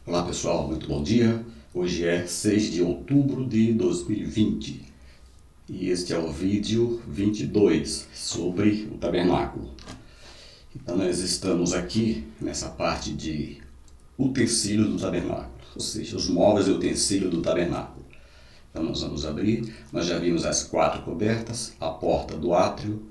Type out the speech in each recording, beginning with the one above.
Olá pessoal, muito bom dia. Hoje é 6 de outubro de 2020 e este é o vídeo 22 sobre o tabernáculo. Então nós estamos aqui nessa parte de utensílios do tabernáculo, ou seja, os móveis e utensílios do tabernáculo. Então nós vamos abrir, nós já vimos as 4 cobertas, a porta do átrio,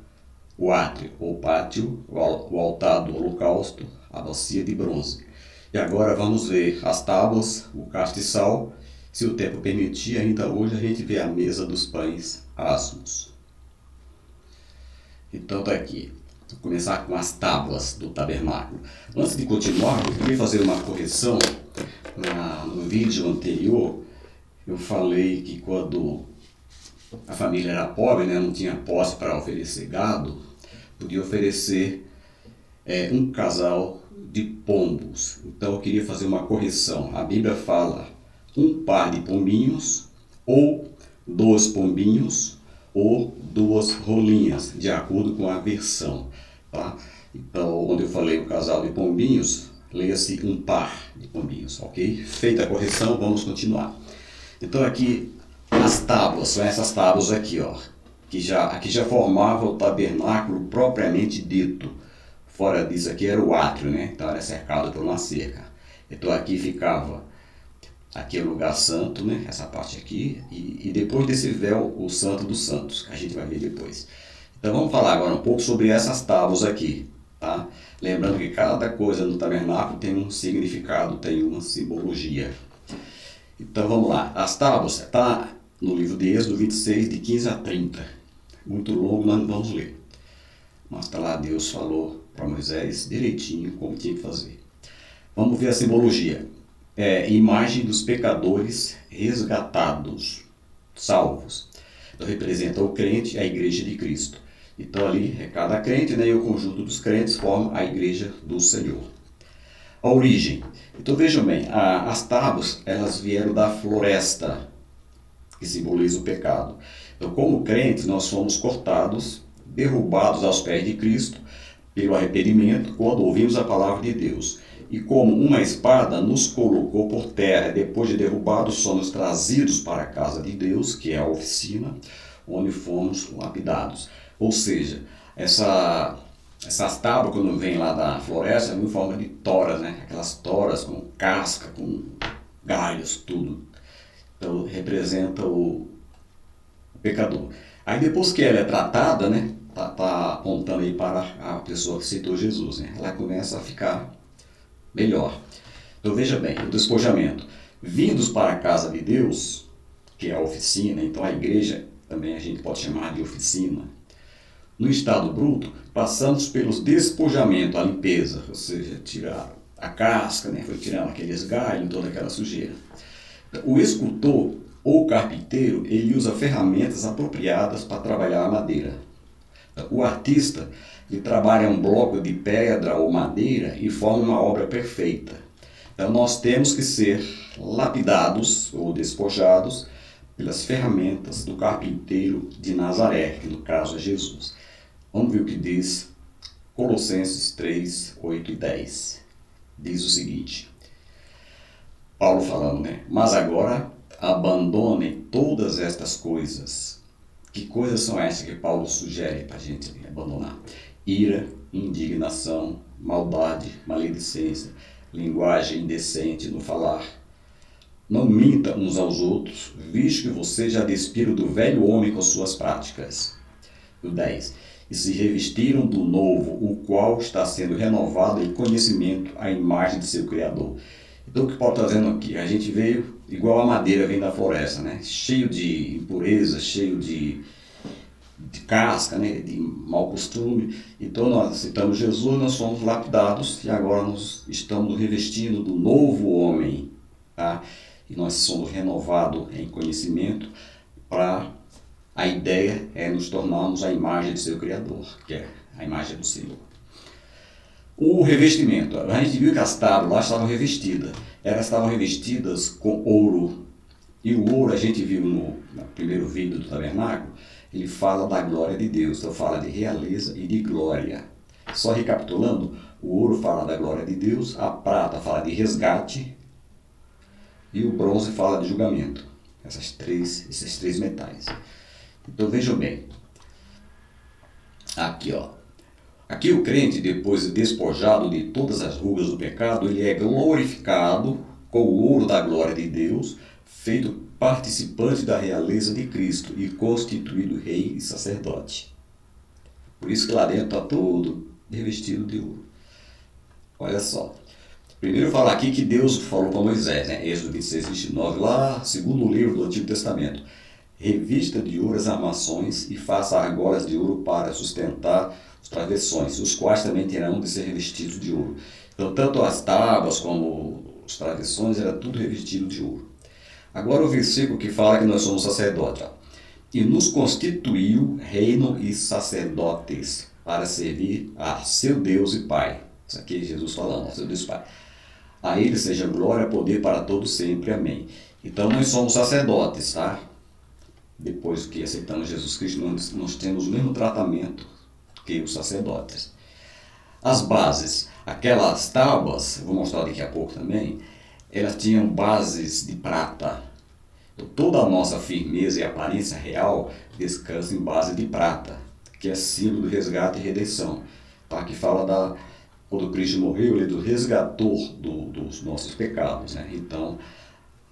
o átrio ou pátio, o altar do holocausto, a bacia de bronze. E agora vamos ver as tábuas, o castiçal. Se o tempo permitir, ainda hoje a gente vê a mesa dos pães asmos. Então tá aqui. Vou começar com as tábuas do tabernáculo. Antes de continuar, eu queria fazer uma correção. No vídeo anterior, eu falei que quando a família era pobre, né, não tinha posse para oferecer gado, podia oferecer um casal de pombos. Então eu queria fazer uma correção. A Bíblia fala um par de pombinhos, ou 2 pombinhos, ou 2 rolinhas, de acordo com a versão. Tá? Então, onde eu falei o casal de pombinhos, leia-se um par de pombinhos, ok? Feita a correção, vamos continuar. Então aqui as tábuas, são essas tábuas aqui, ó, aqui já formava o tabernáculo propriamente dito. Fora disso aqui era o átrio, né? Então era cercado por uma cerca. Então aqui ficava aquele lugar santo, né? Essa parte aqui. E depois desse véu, o santo dos santos, que a gente vai ver depois. Então vamos falar agora um pouco sobre essas tábuas aqui, tá? Lembrando que cada coisa no tabernáculo tem um significado, tem uma simbologia. Então vamos lá. As tábuas, está no livro de Êxodo 26, de 15 a 30. Muito longo, nós não vamos ler. Mas está lá, Deus falou para Moisés direitinho como tinha que fazer. Vamos ver a simbologia. Imagem dos pecadores resgatados, salvos. Então representa o crente e a igreja de Cristo. Então ali é cada crente, né, e o conjunto dos crentes forma a igreja do Senhor. A origem. Então vejam bem, as tábuas elas vieram da floresta, que simboliza o pecado. Então como crentes nós fomos cortados, derrubados aos pés de Cristo pelo arrependimento quando ouvimos a palavra de Deus. E como uma espada nos colocou por terra, depois de derrubados somos trazidos para a casa de Deus, que é a oficina, onde fomos lapidados. Ou seja, essas tábuas quando vêm lá da floresta vêm em forma de toras, né? Aquelas toras com casca, com galhos, tudo. Então representa o pecador. Aí depois que ela é tratada, né? Tá apontando aí para a pessoa que aceitou Jesus, né? Ela começa a ficar melhor. Então veja bem, o despojamento. Vindos para a casa de Deus, que é a oficina, então a igreja também a gente pode chamar de oficina. No estado bruto, passamos pelos despojamentos, a limpeza, ou seja, tirar a casca, né? Foi tirando aqueles galhos, toda aquela sujeira. O escultor ou carpinteiro, ele usa ferramentas apropriadas para trabalhar a madeira. O artista, ele trabalha um bloco de pedra ou madeira e forma uma obra perfeita. Então nós temos que ser lapidados ou despojados pelas ferramentas do carpinteiro de Nazaré, que no caso é Jesus. Vamos ver o que diz Colossenses 3, 8 e 10. Diz o seguinte, Paulo falando, né? Mas agora abandonem todas estas coisas. Que coisas são essas que Paulo sugere para a gente abandonar? Ira, indignação, maldade, maledicência, linguagem indecente no falar. Não minta uns aos outros, visto que vocês já despiram do velho homem com suas práticas. O 10. E se revestiram do novo, o qual está sendo renovado em conhecimento à imagem de seu Criador. Então o que Paulo está dizendo aqui? A gente veio igual a madeira vem da floresta, né? Cheio de impureza, cheio de casca, né? De mau costume. Então nós aceitamos Jesus, nós fomos lapidados e agora nós estamos revestindo do novo homem, tá? E nós somos renovados em conhecimento para a ideia é nos tornarmos a imagem de seu Criador, que é a imagem do Senhor. O revestimento, a gente viu que as tábuas lá estavam revestidas. Elas estavam revestidas com ouro. E o ouro, a gente viu no primeiro vídeo do tabernáculo, ele fala da glória de Deus. Então fala de realeza e de glória. Só recapitulando, o ouro fala da glória de Deus, a prata fala de resgate, e o bronze fala de julgamento. Esses três metais. Então vejam bem. Aqui, ó. Aqui o crente, depois de despojado de todas as rugas do pecado, ele é glorificado com o ouro da glória de Deus, feito participante da realeza de Cristo e constituído rei e sacerdote. Por isso que lá dentro está todo revestido de ouro. Olha só. Primeiro falar aqui que Deus falou para Moisés, né? Êxodo 26, 29, lá, segundo o livro do Antigo Testamento. Revista de ouro as armações e faça argolas de ouro para sustentar os travessões, os quais também terão de ser revestidos de ouro. Então, tanto as tábuas como os travessões era tudo revestido de ouro. Agora o versículo que fala que nós somos sacerdotes. Ó. E nos constituiu reino e sacerdotes para servir a seu Deus e Pai. Isso aqui é Jesus falando, seu Deus e Pai. A ele seja glória e poder para todos sempre. Amém. Então nós somos sacerdotes, tá? Depois que aceitamos Jesus Cristo, nós temos o mesmo tratamento que os sacerdotes. As bases, aquelas tábuas, vou mostrar daqui a pouco também, elas tinham bases de prata. Então, toda a nossa firmeza e aparência real descansa em base de prata, que é símbolo do resgate e redenção. Tá? Que fala quando Cristo morreu, ele é do resgator dos nossos pecados. Né? Então,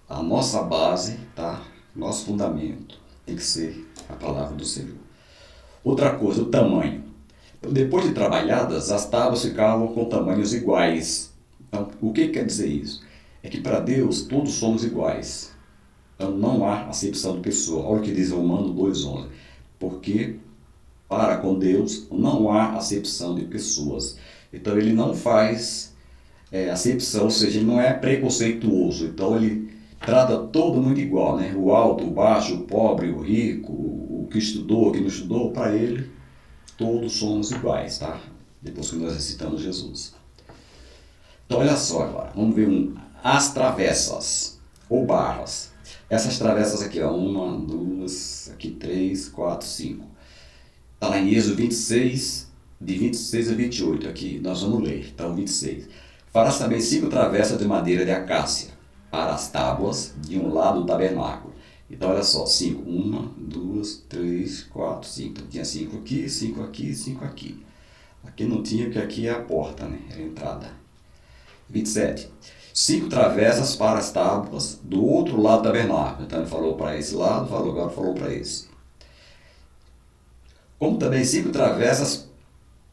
a nossa base, tá? Nosso fundamento, tem que ser a palavra do Senhor. Outra coisa, o tamanho. Depois de trabalhadas, as tábuas ficavam com tamanhos iguais. Então, o que quer dizer isso? É que para Deus todos somos iguais. Então não há acepção de pessoa. Olha o que diz Romanos 2,11. Porque para com Deus não há acepção de pessoas. Então ele não faz acepção, ou seja, ele não é preconceituoso. Então ele trata todo mundo igual, né? O alto, o baixo, o pobre, o rico, o que estudou, o que não estudou, para ele todos somos iguais, tá? Depois que nós recitamos Jesus. Então olha só agora, vamos ver as travessas ou barras. Essas travessas aqui, ó, 1, 2, aqui 3, 4, 5. Está lá em Êxodo 26, de 26 a 28, aqui nós vamos ler, então 26. Farás também 5 travessas de madeira de acácia para as tábuas de um lado do tabernáculo. Então olha só, 5, 1, 2, 3, 4, 5. Então tinha 5 aqui, 5 aqui, 5 aqui. Aqui não tinha, porque aqui é a porta, né? É a entrada. 27. 5 travessas para as tábuas do outro lado do tabernáculo. Então ele falou para esse lado, agora falou para esse. Como também 5 travessas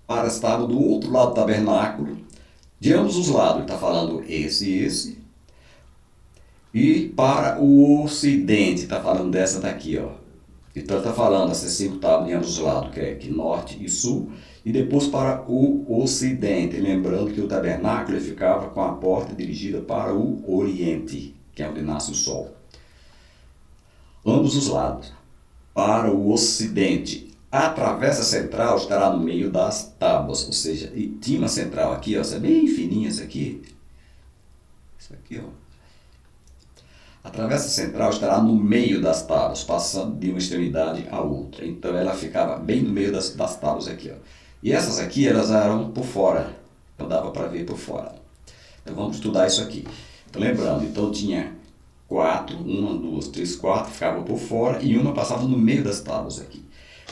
para as tábuas do outro lado do tabernáculo, de ambos os lados. Ele está falando esse e esse. E para o ocidente, está falando dessa daqui, ó. Então ele está falando essas 5 tábuas de ambos os lados, que é aqui norte e sul. E depois para o ocidente, lembrando que o tabernáculo ficava com a porta dirigida para o oriente, que é onde nasce o sol. Ambos os lados. Para o ocidente, a travessa central estará no meio das tábuas, ou seja, e tinha uma central aqui, ó, essa é bem fininha essa aqui. Isso aqui, ó. A travessa central estará no meio das tábuas, passando de uma extremidade à outra. Então ela ficava bem no meio das tábuas aqui, ó. E essas aqui, elas eram por fora. Então dava para ver por fora. Então vamos estudar isso aqui. Então lembrando, então tinha 4, 1, 2, 3, 4, ficava por fora e uma passava no meio das tábuas aqui.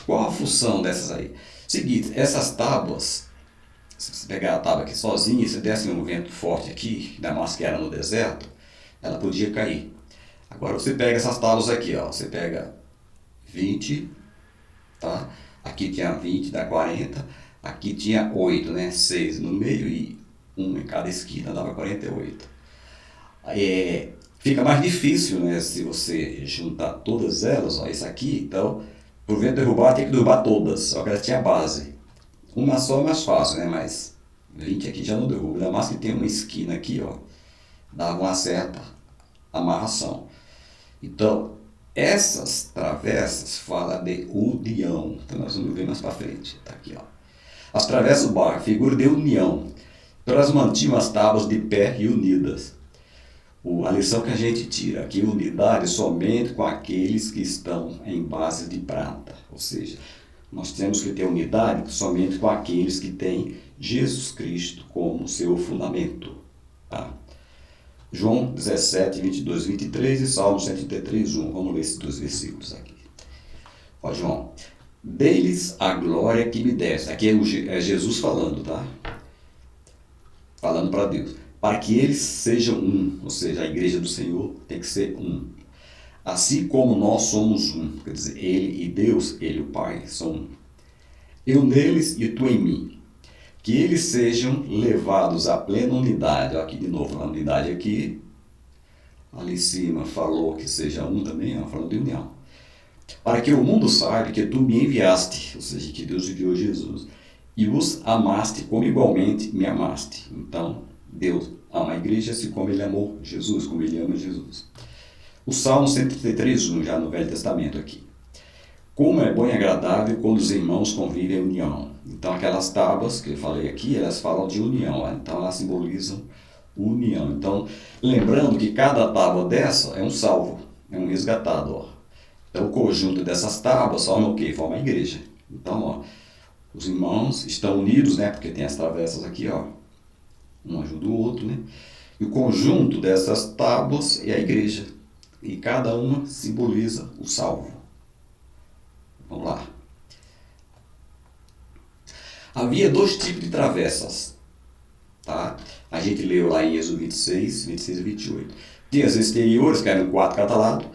Qual a função dessas aí? Seguinte, essas tábuas, se você pegar a tábua aqui sozinha e se desse um vento forte aqui, ainda mais que era no deserto, ela podia cair. Agora você pega essas tábuas aqui, ó, você pega 20, tá? Aqui tinha 20, dá 40, aqui tinha 8, né? 6 no meio e 1 em cada esquina, dava 48. Fica mais difícil, né? Se você juntar todas elas, ó, isso aqui, então, por vento derrubar, tem que derrubar todas, só que ela tinha base. Uma só é mais fácil, né? Mas 20 aqui já não derruba, ainda mais que tem uma esquina aqui, ó, dava uma certa amarração. Então, essas travessas falam de união. Então nós vamos ver mais para frente. Tá aqui, ó. As travessas do barro, figura de união. Então elas mantinham as tábuas de pé e unidas. A lição que a gente tira aqui, unidade somente com aqueles que estão em base de prata. Ou seja, nós temos que ter unidade somente com aqueles que têm Jesus Cristo como seu fundamento. Tá? João 17, 22, 23 e Salmo 133, 1. Vamos ler esses dois versículos aqui. Ó, João. Dei-lhes a glória que me deste. Aqui é Jesus falando, tá? Falando para Deus. Para que eles sejam um. Ou seja, a igreja do Senhor tem que ser um. Assim como nós somos um. Quer dizer, Ele e Deus, Ele e o Pai, são um. Eu neles e tu em mim. Que eles sejam levados à plena unidade. Aqui de novo, a unidade aqui. Ali em cima falou que seja um também, falando de união. Para que o mundo saiba que tu me enviaste, ou seja, que Deus enviou Jesus, e os amaste como igualmente me amaste. Então, Deus ama a igreja assim como ele amou Jesus, como ele ama Jesus. O Salmo 133, 1, já no Velho Testamento aqui. Como é bom e agradável quando os irmãos convivem em união. Então, aquelas tábuas que eu falei aqui, elas falam de união, então elas simbolizam união. Então, lembrando que cada tábua dessa é um salvo, é um resgatado, ó. Então, o conjunto dessas tábuas forma o quê? Forma a igreja. Então, ó, os irmãos estão unidos, né? Porque tem as travessas aqui, ó. Um ajuda o outro, né? E o conjunto dessas tábuas é a igreja. E cada uma simboliza o salvo. Vamos lá. Havia dois tipos de travessas, tá? A gente leu lá em Êxodo 26 e 28. Tinha as exteriores, que eram 4 cada lado.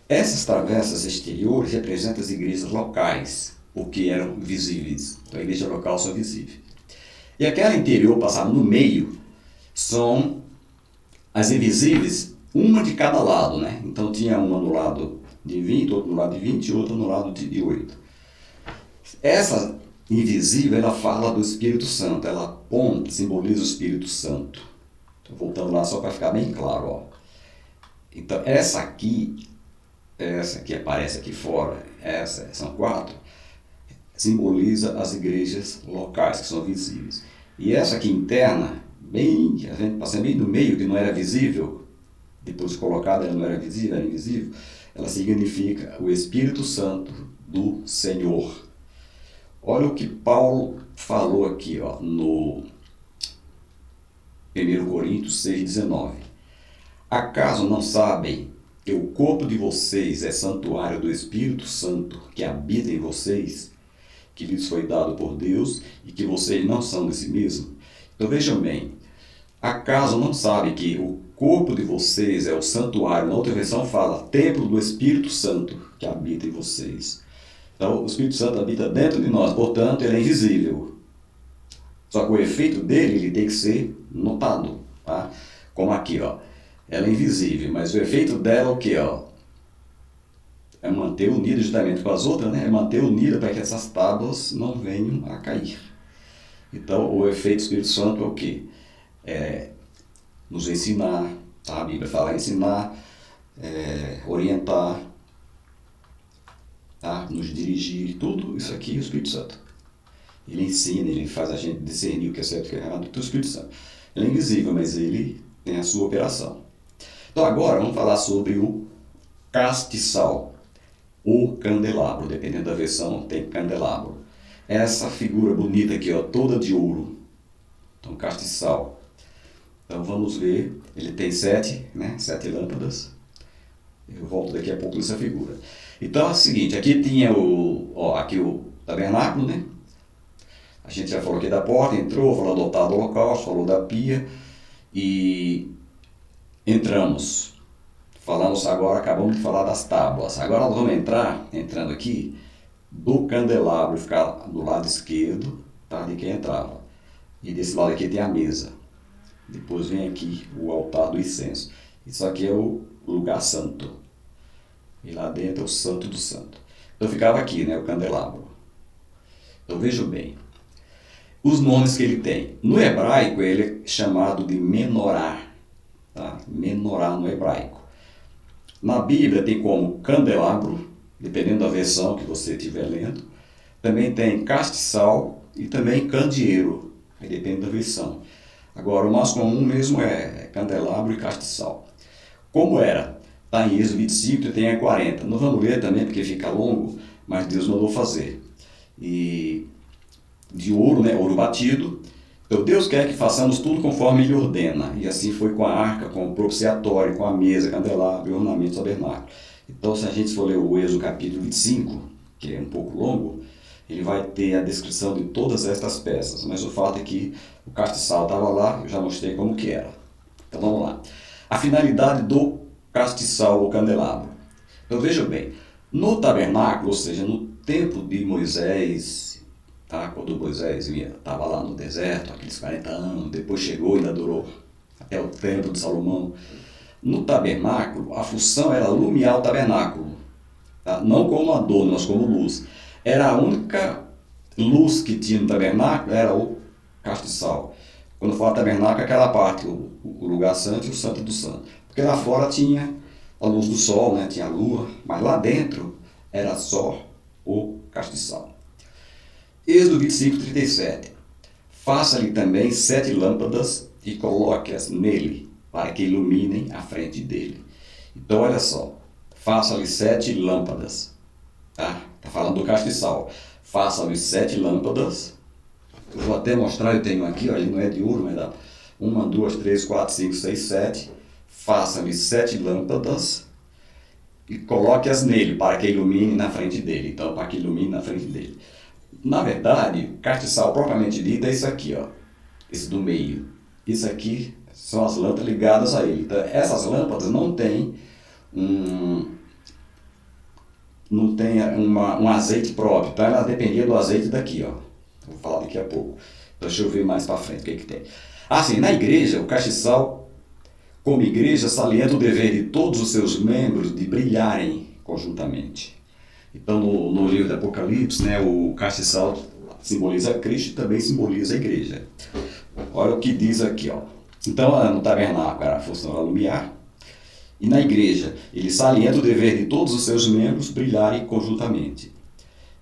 Essas travessas exteriores representam as igrejas locais, porque eram visíveis. Então, a igreja local são visíveis. E aquela interior passada no meio são as invisíveis, uma de cada lado, né? Então, tinha uma no lado de 20, outra no lado de 20 e outra no lado de 8. Essa invisível, ela fala do Espírito Santo, ela aponta, simboliza o Espírito Santo. Estou voltando lá só para ficar bem claro, ó. Então, essa que aparece aqui fora, são 4, simboliza as igrejas locais, que são visíveis. E essa aqui interna, a gente passa bem no meio, que não era visível, depois colocada ela não era visível, era invisível, ela significa o Espírito Santo do Senhor. Olha o que Paulo falou aqui, ó, no 1 Coríntios 6,19. Acaso não sabem que o corpo de vocês é santuário do Espírito Santo que habita em vocês, que lhes foi dado por Deus e que vocês não são de si mesmos? Então vejam bem, acaso não sabem que o corpo de vocês é o santuário? Na outra versão fala templo do Espírito Santo que habita em vocês. Então o Espírito Santo habita dentro de nós, portanto ele é invisível. Só que o efeito dele ele tem que ser notado, tá? Como aqui, ó. Ela é invisível, mas o efeito dela é o quê? Ó? É manter unida justamente com as outras, né? É manter unida para que essas tábuas não venham a cair. Então, o efeito do Espírito Santo é o quê? É nos ensinar, tá? A Bíblia fala ensinar, orientar, tá? Nos dirigir, tudo isso aqui é o Espírito Santo. Ele ensina, ele faz a gente discernir o que é certo e o que é errado, tudo o Espírito Santo. Ele é invisível, mas ele tem a sua operação. Então agora vamos falar sobre o castiçal, ou candelabro, dependendo da versão tem candelabro. Essa figura bonita aqui, ó, toda de ouro. Então castiçal. Então vamos ver, ele tem 7 7 lâmpadas. Eu volto daqui a pouco nessa figura. Então é o seguinte, aqui tinha aqui o tabernáculo, né? A gente já falou aqui da porta, entrou, falou do altar do holocausto, falou da pia e entramos. Falamos agora, acabamos de falar das tábuas. Agora nós vamos entrando aqui, do candelabro, ficar do lado esquerdo, tá? De quem entrava. E desse lado aqui tem a mesa. Depois vem aqui o altar do incenso. Isso aqui é o lugar santo. E lá dentro é o santo do santo. Então ficava aqui, né, o candelabro. Então vejam bem. Os nomes que ele tem. No hebraico ele é chamado de menorá. Tá? Menorá no hebraico. Na Bíblia tem como candelabro, dependendo da versão que você estiver lendo. Também tem castiçal e também candeeiro, aí depende da versão. Agora o mais comum mesmo é candelabro e castiçal. Como era? Está em Êxodo 25 e tem a 40. Não vamos ler também porque fica longo, mas Deus mandou fazer. E de ouro, né? Ouro batido. Então Deus quer que façamos tudo conforme Ele ordena. E assim foi com a arca, com o propiciatório, com a mesa, candelabro e ornamentos do tabernáculo. Então, se a gente for ler o Êxodo capítulo 25, que é um pouco longo, ele vai ter a descrição de todas estas peças. Mas o fato é que o castiçal estava lá, eu já mostrei como que era. Então vamos lá. A finalidade do castiçal ou candelabro. Então veja bem, no tabernáculo, ou seja, no tempo de Moisés, tá? Quando Moisés estava lá no deserto, aqueles 40 anos, depois chegou e ainda durou até o templo de Salomão. No tabernáculo, a função era alumiar o tabernáculo, tá? Não como adorno, mas como luz. Era a única luz que tinha no tabernáculo, era o castiçal. Quando fala tabernáculo, é aquela parte, o lugar santo e o santo do santo. Porque lá fora tinha a luz do sol, né? Tinha a lua, mas lá dentro era só o castiçal. Êxodo 25, 37. Faça-lhe também 7 lâmpadas e coloque-as nele, para que iluminem a frente dele. Então, olha só. Faça-lhe 7 lâmpadas. Tá? Está falando do castiçal. Faça-lhe 7 lâmpadas. Eu vou até mostrar, eu tenho aqui, ó, ele não é de ouro, mas dá 1, 2, 3, 4, 5, 6, 7. Faça-lhe 7 lâmpadas e coloque-as nele, para que ilumine na frente dele. Então, para que ilumine na frente dele. Na verdade, o castiçal propriamente dito é isso aqui, ó. Esse do meio. Isso aqui são as lâmpadas ligadas a ele. Então, essas lâmpadas não têm um azeite próprio, tá? Ela dependia do azeite daqui, ó. Vou falar daqui a pouco. Então, deixa eu ver mais para frente o que tem. Assim, na igreja, o castiçal, como igreja, salienta o dever de todos os seus membros de brilharem conjuntamente. Então, no livro do Apocalipse, né, o castiçal simboliza Cristo e também simboliza a igreja. Olha o que diz aqui, ó. Então, no tabernáculo era a função alumiar. E na igreja, ele salienta o dever de todos os seus membros brilharem conjuntamente.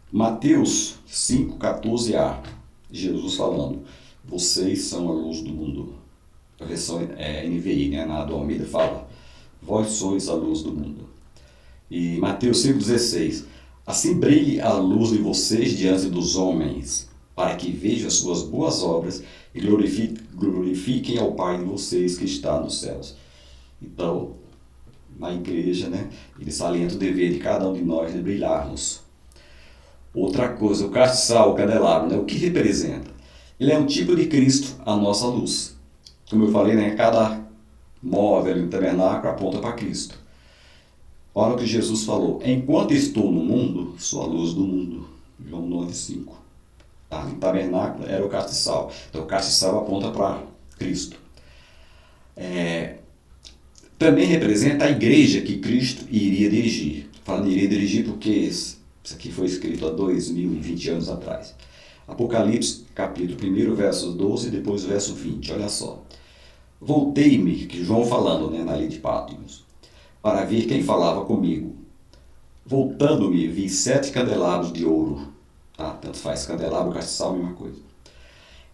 Mateus 5,14a, Jesus falando, vocês são a luz do mundo. A versão NVI, né? Na do Almeida fala, vós sois a luz do mundo. E Mateus 5,16, assim brilhe a luz de vocês diante dos homens, para que vejam as suas boas obras e glorifiquem ao Pai de vocês que está nos céus. Então, na igreja, né, ele salienta o dever de cada um de nós de brilharmos. Outra coisa, o castiçal, o candelabro, né, o que representa? Ele é um tipo de Cristo, a nossa luz. Como eu falei, né, cada móvel no tabernáculo aponta para Cristo. Olha o que Jesus falou, enquanto estou no mundo, sou a luz do mundo. João 9,5. Tá, no tabernáculo era o castiçal. Então o castiçal aponta para Cristo. Também representa a igreja que Cristo iria dirigir. Falando iria dirigir porque isso aqui foi escrito há 2020 anos atrás. Apocalipse, capítulo 1, versos 12 e depois verso 20. Olha só. Voltei-me, que João falando, né, na ilha de Patmos, para ver quem falava comigo. Voltando-me, vi 7 candelabros de ouro. Tá? Tanto faz candelabro, castiçal, mesma coisa.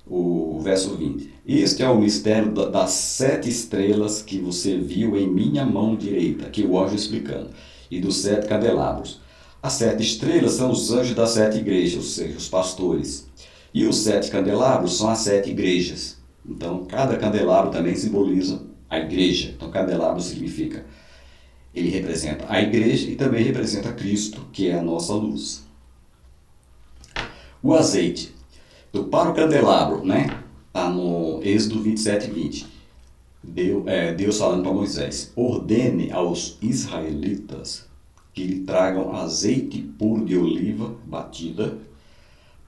O verso 20. Este é o mistério das 7 estrelas que você viu em minha mão direita, que o anjo explicando, e dos 7 candelabros. As 7 estrelas são os anjos das 7 igrejas, ou seja, os pastores. E os 7 candelabros são as 7 igrejas. Então, cada candelabro também simboliza a igreja. Então, candelabro significa, ele representa a igreja e também representa Cristo, que é a nossa luz. O azeite. Então, para o candelabro, né? Está no Êxodo 27:20. Deus falando para Moisés, ordene aos israelitas que lhe tragam azeite puro de oliva batida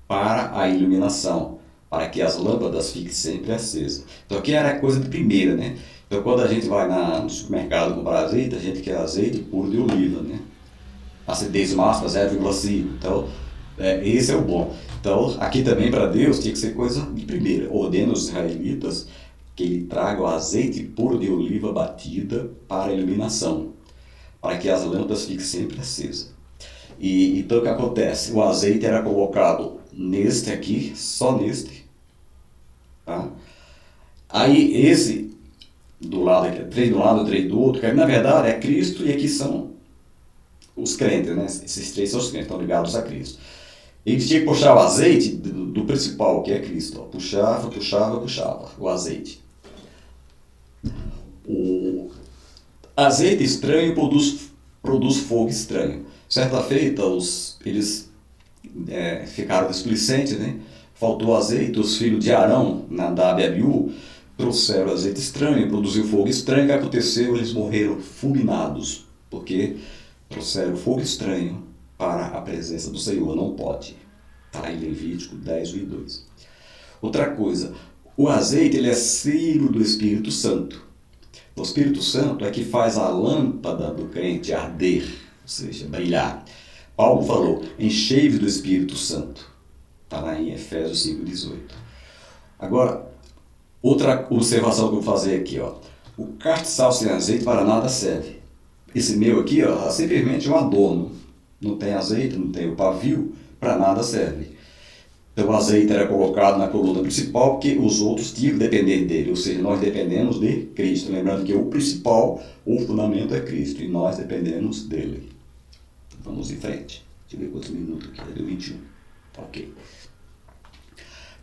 para a iluminação, para que as lâmpadas fiquem sempre acesas. Então aqui era coisa de primeira, né? Então quando a gente vai no supermercado comprar azeite, a gente quer azeite puro de oliva, né? Acidez máxima 0,5. Então esse é o bom. Então aqui também para Deus tinha que ser coisa de primeira. Ordena os israelitas que lhe tragam azeite puro de oliva batida para a iluminação, para que as lâmpadas fiquem sempre acesas. E então o que acontece? O azeite era colocado neste aqui, só neste. Tá? Aí esse do lado aqui, 3 de um lado, 3 do outro, que na verdade é Cristo e aqui são os crentes, né? Esses 3 são os crentes, estão ligados a Cristo. Ele tinha que puxar o azeite do principal, que é Cristo. Ó. Puxava o azeite. O azeite estranho produz fogo estranho. Certa feita, eles ficaram displicentes, né? Faltou azeite, os filhos de Arão, Nadab e Abiú, trouxeram azeite estranho, produziu fogo estranho. O que aconteceu? Eles morreram fulminados, porque trouxeram fogo estranho para a presença do Senhor. Não pode. Está em Levítico 10:2. Outra coisa, o azeite ele é símbolo do Espírito Santo. O Espírito Santo é que faz a lâmpada do crente arder, ou seja, brilhar. Paulo falou, enchei-vos do Espírito Santo. Está lá em Efésios 5:18. Agora, outra observação que eu vou fazer aqui, ó. O castiçal sem azeite para nada serve. Esse meu aqui, ó, é simplesmente um adorno. Não tem azeite, não tem o pavio, para nada serve. Então o azeite era colocado na coluna principal porque os outros tinham que depender dele, ou seja, nós dependemos de Cristo. Lembrando que o principal, o fundamento é Cristo e nós dependemos dele. Vamos em frente. Deixa eu ver quantos minutos aqui. Deu 21. Ok.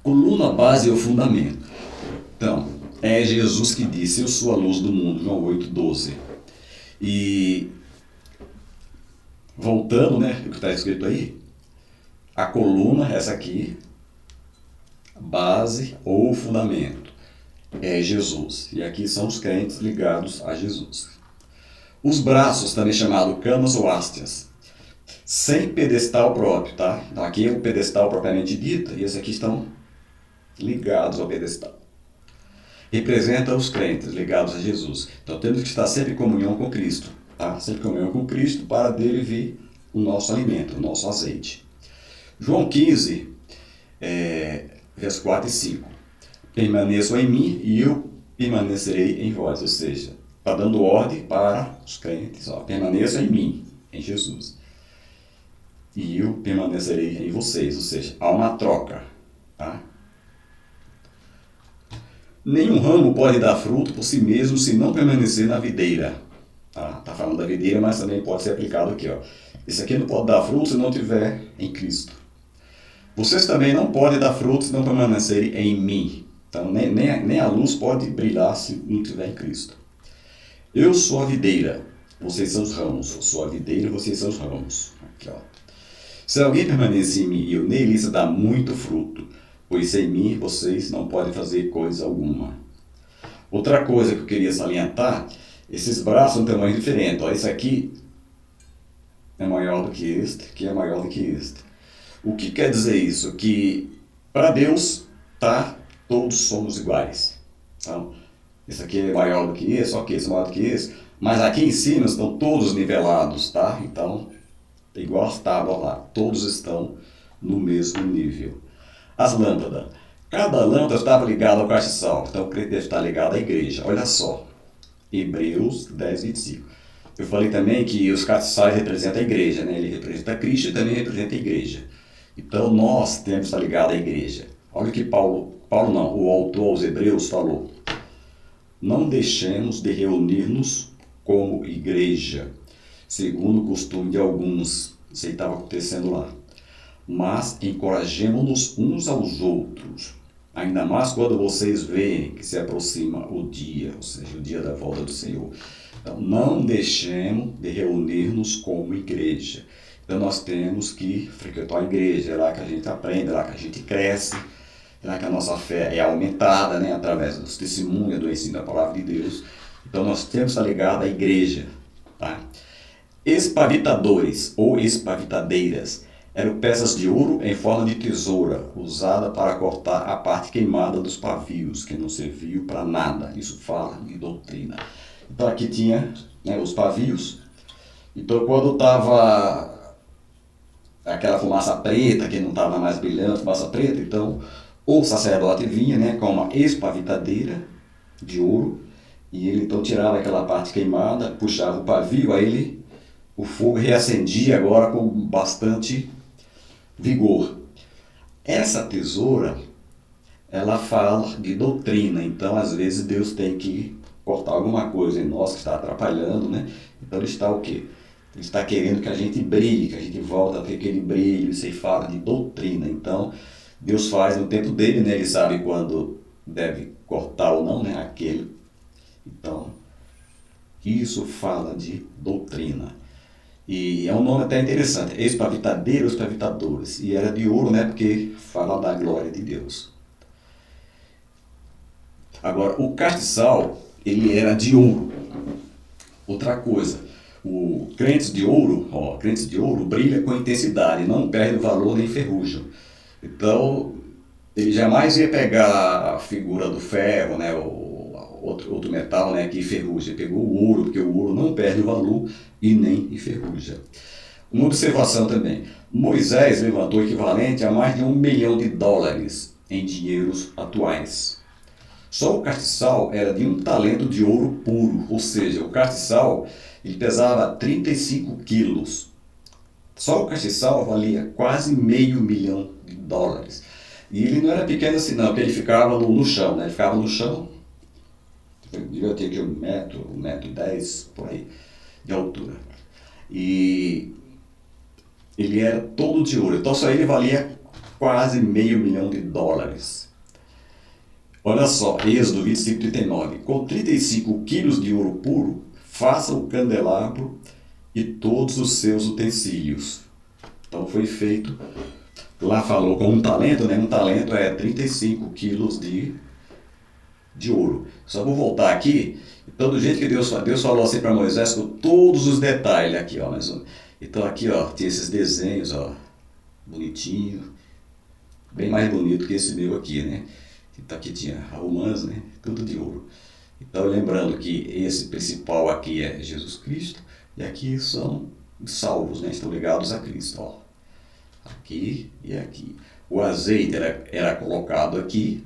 Coluna, base e o fundamento. Então, é Jesus que disse, eu sou a luz do mundo, João 8:12. E voltando, né, o que está escrito aí, a coluna, essa aqui, base ou fundamento, é Jesus. E aqui são os crentes ligados a Jesus. Os braços, também chamado camas ou hastes, sem pedestal próprio, tá? Então aqui é o pedestal propriamente dito, e esses aqui estão ligados ao pedestal. Representa os crentes ligados a Jesus. Então temos que estar sempre em comunhão com Cristo, tá? Sempre em comunhão com Cristo para dele vir o nosso alimento, o nosso azeite. João 15, verso 4 e 5. Permaneçam em mim e eu permanecerei em vós. Ou seja, está dando ordem para os crentes. Ó, permaneçam em mim, em Jesus. E eu permanecerei em vocês. Ou seja, há uma troca. Tá? Nenhum ramo pode dar fruto por si mesmo se não permanecer na videira. Tá falando da videira, mas também pode ser aplicado aqui. Ó. Esse aqui não pode dar fruto se não estiver em Cristo. Vocês também não podem dar frutos se não permanecerem em mim. Então, nem a luz pode brilhar se não estiver em Cristo. Eu sou a videira, vocês são os ramos. Eu sou a videira, vocês são os ramos. Aqui, ó. Se alguém permanecer em mim e eu nele, isso dá muito fruto, pois sem mim vocês não podem fazer coisa alguma. Outra coisa que eu queria salientar, esses braços são de tamanho diferente. Ó, esse aqui é maior do que este, que é maior do que este. O que quer dizer isso? Que para Deus, tá, todos somos iguais. Então, esse aqui é maior do que esse, ok, esse é maior do que esse, mas aqui em cima estão todos nivelados, tá? Então, igual as tábuas lá, todos estão no mesmo nível. As lâmpadas. Cada lâmpada estava ligada ao castiçal, então o crente deve estar ligado à igreja. Olha só, Hebreus 10:25. Eu falei também que os castiçais representam a igreja, né? Ele representa Cristo e também representa a igreja. Então nós temos que estar ligados à igreja. Olha o que o autor aos Hebreus falou. Não deixemos de reunir-nos como igreja, segundo o costume de alguns. Isso aí estava acontecendo lá. Mas encorajemo-nos uns aos outros, ainda mais quando vocês veem que se aproxima o dia, ou seja, o dia da volta do Senhor. Então, não deixemos de reunir-nos como igreja. Então, nós temos que frequentar a igreja, é lá que a gente aprende, é lá que a gente cresce, é lá que a nossa fé é aumentada, né, através dos testemunhos, do ensino da palavra de Deus. Então, nós temos que estar ligados à igreja. Tá? Espavitadores ou espavitadeiras eram peças de ouro em forma de tesoura, usada para cortar a parte queimada dos pavios, que não serviu para nada. Isso fala de doutrina. Então aqui tinha, né, os pavios. Então quando estava aquela fumaça preta, que não estava mais brilhando, fumaça preta, então o sacerdote vinha, né, com uma espavitadeira de ouro, e ele então tirava aquela parte queimada, puxava o pavio, aí o fogo reacendia agora com bastante vigor. Essa tesoura, ela fala de doutrina, então às vezes Deus tem que cortar alguma coisa em nós que está atrapalhando, né? Então ele está o quê? Ele está querendo que a gente brilhe, que a gente volta a ter aquele brilho, isso aí fala de doutrina. Então, Deus faz no tempo dele, né? Ele sabe quando deve cortar ou não, né? Aquele. Então, isso fala de doutrina. E é um nome até interessante, espavitadeiro, espavitadores. E era de ouro, né? Porque fala da glória de Deus. Agora, o castiçal, ele era de ouro. Outra coisa, o crentes de ouro brilha com intensidade, não perde o valor nem ferrujam. Então, ele jamais ia pegar a figura do ferro, né, ou outro metal, né, que enferruja. Ele pegou o ouro, porque o ouro não perde o valor e nem enferruja. Uma observação também, Moisés levantou o equivalente a mais de US$ 1 milhão em dinheiros atuais. Só o castiçal era de 1 talento de ouro puro, ou seja, o castiçal ele pesava 35 quilos. Só o castiçal valia quase US$ 500 mil. E ele não era pequeno assim não, porque ele ficava no chão, né? Ele ficava no chão, devia ter aqui 1 metro, 1,10 m, por aí, de altura. E ele era todo de ouro, então só ele valia quase US$ 500 mil. Olha só, Êxodo 25:39. Com 35 quilos de ouro puro, faça o candelabro e todos os seus utensílios. Então foi feito, lá falou com 1 talento, né? 1 talento é 35 quilos de ouro. Só vou voltar aqui. Então, do jeito que Deus falou assim para Moisés, com todos os detalhes aqui, ó. Então aqui, ó, tinha esses desenhos, ó, bonitinho, bem mais bonito que esse meu aqui, né? Então aqui tinha romãs, né? Tudo de ouro. Então lembrando que esse principal aqui é Jesus Cristo e aqui são salvos, né? Estão ligados a Cristo, ó. Aqui e aqui. O azeite era colocado aqui,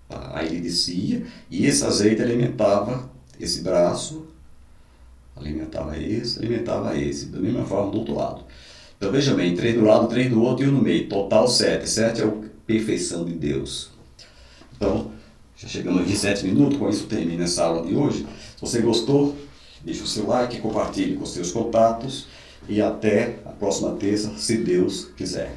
tá? Aí ele descia e esse azeite alimentava esse braço, alimentava esse, da mesma forma do outro lado. Então veja bem, 3 do lado, 3 do outro e 1 no meio, total 7. 7 é a perfeição de Deus. Então, já chegamos aqui 7 minutos, com isso termina essa aula de hoje. Se você gostou, deixe o seu like, compartilhe com seus contatos e até a próxima terça, se Deus quiser.